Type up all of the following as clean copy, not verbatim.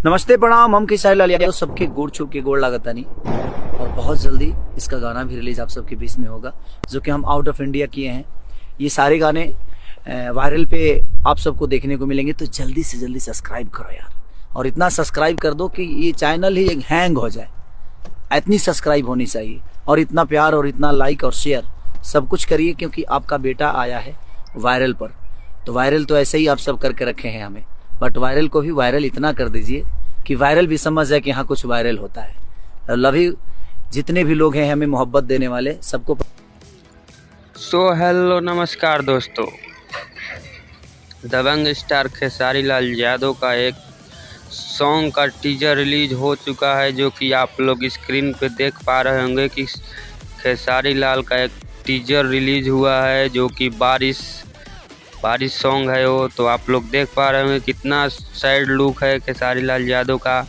नमस्ते प्रणाम, हम खेसारी लाल यादव सबके गोड़ छू के गोड़ लागता नहीं। और बहुत जल्दी इसका गाना भी रिलीज आप सबके बीच में होगा, जो कि हम आउट ऑफ इंडिया किए हैं। ये सारे गाने वायरल पे आप सबको देखने को मिलेंगे, तो जल्दी से जल्दी सब्सक्राइब करो यार, और इतना सब्सक्राइब कर दो कि ये चैनल ही हैंग हो जाए। इतनी सब्सक्राइब होनी चाहिए, और इतना प्यार और इतना लाइक और शेयर सब कुछ करिए, क्योंकि आपका बेटा आया है वायरल पर। तो वायरल तो ऐसे ही आप सब करके रखे हैं हमें, बट वायरल को भी वायरल इतना कर दीजिए कि वायरल भी समझ जाए कि हाँ कुछ वायरल होता है। लव यू जितने भी लोग हैं हमें मोहब्बत देने वाले सबको। हेलो नमस्कार दोस्तों, दबंग स्टार खेसारी लाल यादव का एक सॉन्ग का टीजर रिलीज हो चुका है, जो कि आप लोग स्क्रीन पे देख पा रहे होंगे कि खेसारी लाल का एक टीजर रिलीज हुआ है, जो कि बारिश सॉन्ग है वो। तो आप लोग देख पा रहे होंगे कितना सैड लुक है खेसारी लाल यादव का।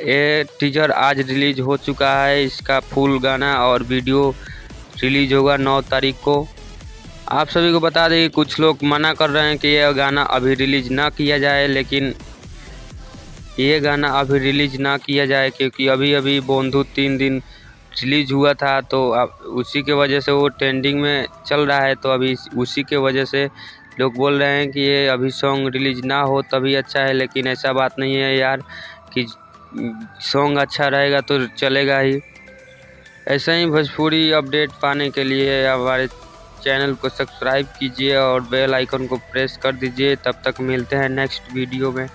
ये टीजर आज रिलीज हो चुका है, इसका फुल गाना और वीडियो रिलीज होगा 9 तारीख को। आप सभी को बता दें कि कुछ लोग मना कर रहे हैं कि यह गाना अभी रिलीज ना किया जाए, लेकिन ये गाना अभी रिलीज ना किया जाए क्योंकि अभी बंधु 3 दिन रिलीज हुआ था, तो अब उसी के वजह से वो ट्रेंडिंग में चल रहा है। तो अभी उसी के वजह से लोग बोल रहे हैं कि ये अभी सॉन्ग रिलीज ना हो तभी अच्छा है, लेकिन ऐसा बात नहीं है यार कि सॉन्ग अच्छा रहेगा तो चलेगा ही। ऐसे ही भोजपुरी अपडेट पाने के लिए हमारे चैनल को सब्सक्राइब कीजिए और बेल आइकन को प्रेस कर दीजिए। तब तक मिलते हैं नेक्स्ट वीडियो में।